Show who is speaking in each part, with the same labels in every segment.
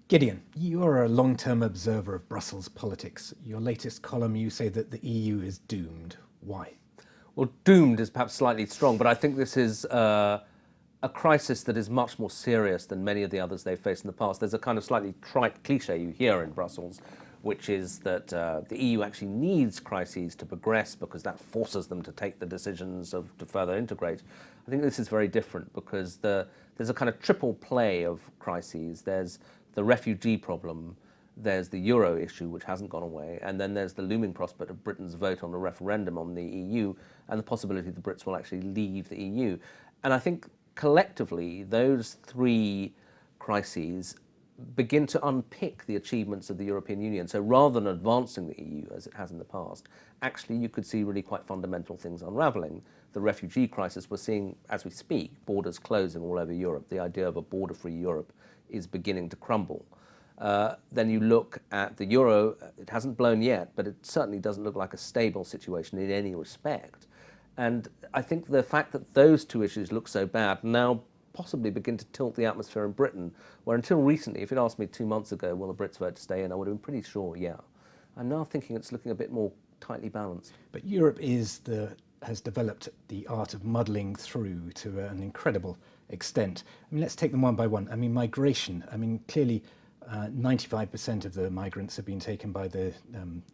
Speaker 1: Gideon, you are a long-term observer of Brussels politics. Your latest column, you say that the EU is doomed. Why?
Speaker 2: Well, doomed is perhaps slightly strong, but I think this is a crisis that is much more serious than many of the others they've faced in the past. There's a kind of slightly trite cliche you hear in Brussels, which is that the EU actually needs crises to progress because that forces them to take the decisions to further integrate. I think this is very different because there's a kind of triple play of crises. There's the refugee problem, there's the euro issue, which hasn't gone away, and then there's the looming prospect of Britain's vote on a referendum on the EU and the possibility the Brits will actually leave the EU. And I think collectively, those three crises begin to unpick the achievements of the European Union. So rather than advancing the EU as it has in the past, actually you could see really quite fundamental things unraveling. The refugee crisis, we're seeing, as we speak, borders closing all over Europe. The idea of a border-free Europe is beginning to crumble. Then you look at the euro, it hasn't blown yet, but it certainly doesn't look like a stable situation in any respect. And I think the fact that those two issues look so bad now possibly begin to tilt the atmosphere in Britain, where until recently, if you'd asked me 2 months ago, will the Brits vote to stay in, I would have been pretty sure, yeah. I'm now thinking it's looking a bit more tightly balanced.
Speaker 1: But Europe has developed the art of muddling through to an incredible extent. I mean, let's take them one by one. I mean, migration. I mean, clearly 95% of the migrants have been taken by the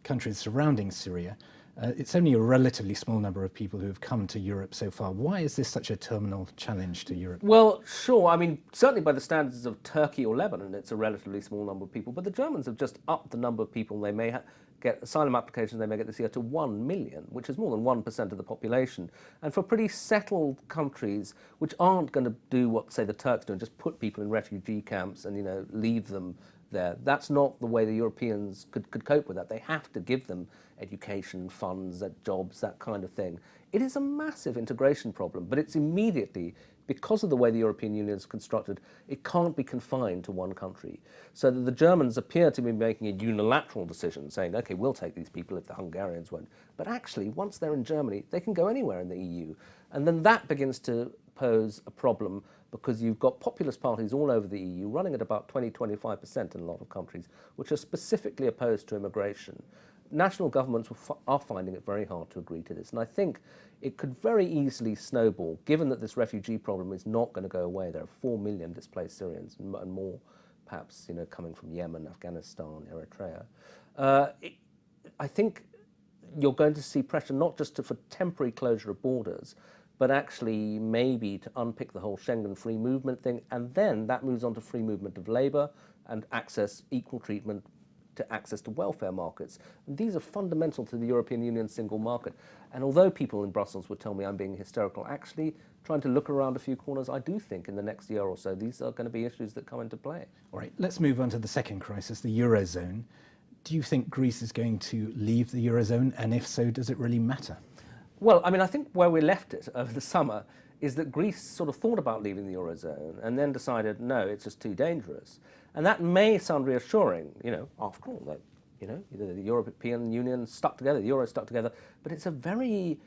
Speaker 1: countries surrounding Syria. It's only a relatively small number of people who have come to Europe so far. Why is this such a terminal challenge to Europe?
Speaker 2: Well, sure. I mean, certainly by the standards of Turkey or Lebanon, it's a relatively small number of people. But the Germans have just upped the number of people they may get asylum applications they may get this year to 1 million, which is more than 1% of the population. And for pretty settled countries, which aren't going to do what, say, the Turks do and just put people in refugee camps and, leave them there. That's not the way the Europeans could cope with that. They have to give them education, funds, jobs, that kind of thing. It is a massive integration problem, but it's immediately, because of the way the European Union is constructed, it can't be confined to one country. So that the Germans appear to be making a unilateral decision, saying, okay, we'll take these people if the Hungarians won't. But actually, once they're in Germany, they can go anywhere in the EU. And then that begins to pose a problem because you've got populist parties all over the EU running at about 20–25% in a lot of countries, which are specifically opposed to immigration. National governments are finding it very hard to agree to this. And I think it could very easily snowball, given that this refugee problem is not going to go away. There are 4 million displaced Syrians and more, perhaps, coming from Yemen, Afghanistan, Eritrea. I think you're going to see pressure not just for temporary closure of borders, but actually maybe to unpick the whole Schengen free movement thing, and then that moves on to free movement of labour and equal treatment to access to welfare markets. And these are fundamental to the European Union single market. And although people in Brussels would tell me I'm being hysterical, actually trying to look around a few corners, I do think in the next year or so these are going to be issues that come into play.
Speaker 1: All right, let's move on to the second crisis, the Eurozone. Do you think Greece is going to leave the Eurozone? And if so, does it really matter?
Speaker 2: Well, I mean, I think where we left it over the summer is that Greece sort of thought about leaving the Eurozone and then decided, no, it's just too dangerous. And that may sound reassuring, after all, that, the European Union stuck together, the Euro stuck together, but it's a very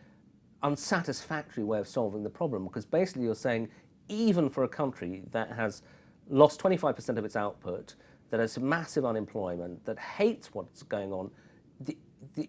Speaker 2: unsatisfactory way of solving the problem because basically you're saying even for a country that has lost 25% of its output, that has massive unemployment, that hates what's going on,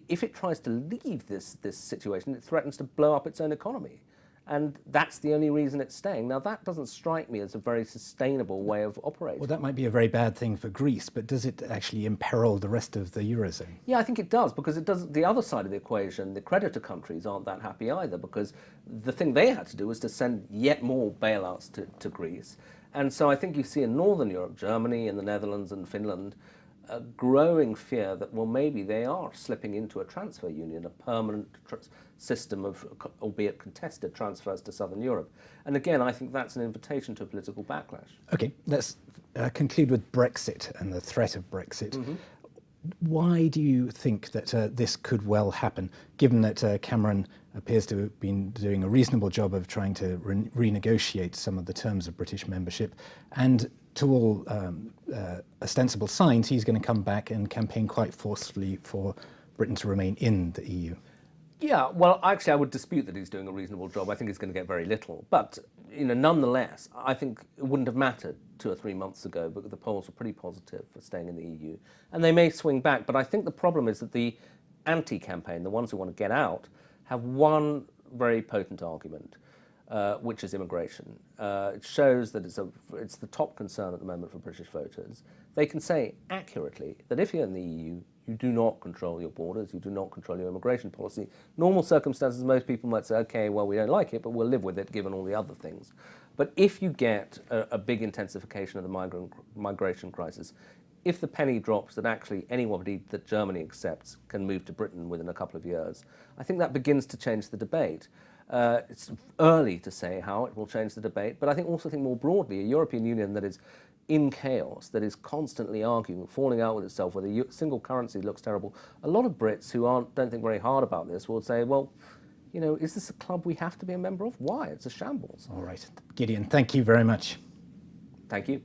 Speaker 2: if it tries to leave this situation, it threatens to blow up its own economy. And that's the only reason it's staying. Now, that doesn't strike me as a very sustainable way of operating.
Speaker 1: Well, that might be a very bad thing for Greece, but does it actually imperil the rest of the Eurozone?
Speaker 2: Yeah, I think it does, because it does. The other side of the equation, the creditor countries aren't that happy either, because the thing they had to do was to send yet more bailouts to Greece. And so I think you see in Northern Europe, Germany and the Netherlands and Finland, a growing fear that, well, maybe they are slipping into a transfer union, a permanent system of, albeit contested, transfers to Southern Europe. And again, I think that's an invitation to a political backlash.
Speaker 1: Okay, let's conclude with Brexit and the threat of Brexit. Mm-hmm. Why do you think that this could well happen, given that Cameron appears to have been doing a reasonable job of trying to renegotiate some of the terms of British membership, and to all ostensible signs, he's going to come back and campaign quite forcefully for Britain to remain in the EU?
Speaker 2: Yeah, well, actually, I would dispute that he's doing a reasonable job. I think he's going to get very little. But, nonetheless, I think it wouldn't have mattered 2 or 3 months ago, but the polls were pretty positive for staying in the EU. And they may swing back, but I think the problem is that the anti-campaign, the ones who want to get out, have one very potent argument, which is immigration. It shows that it's the top concern at the moment for British voters. They can say accurately that if you're in the EU, you do not control your borders, you do not control your immigration policy. Normal circumstances, most people might say, okay, well, we don't like it, but we'll live with it given all the other things. But if you get a big intensification of the migration crisis, if the penny drops that actually anybody that Germany accepts can move to Britain within a couple of years, I think that begins to change the debate. It's early to say how it will change the debate, but I think more broadly, a European Union that is in chaos, that is constantly arguing, falling out with itself, where the single currency looks terrible. A lot of Brits who don't think very hard about this will say, well, you know, is this a club we have to be a member of? Why? It's a shambles.
Speaker 1: All right. Gideon, thank you very much.
Speaker 2: Thank you.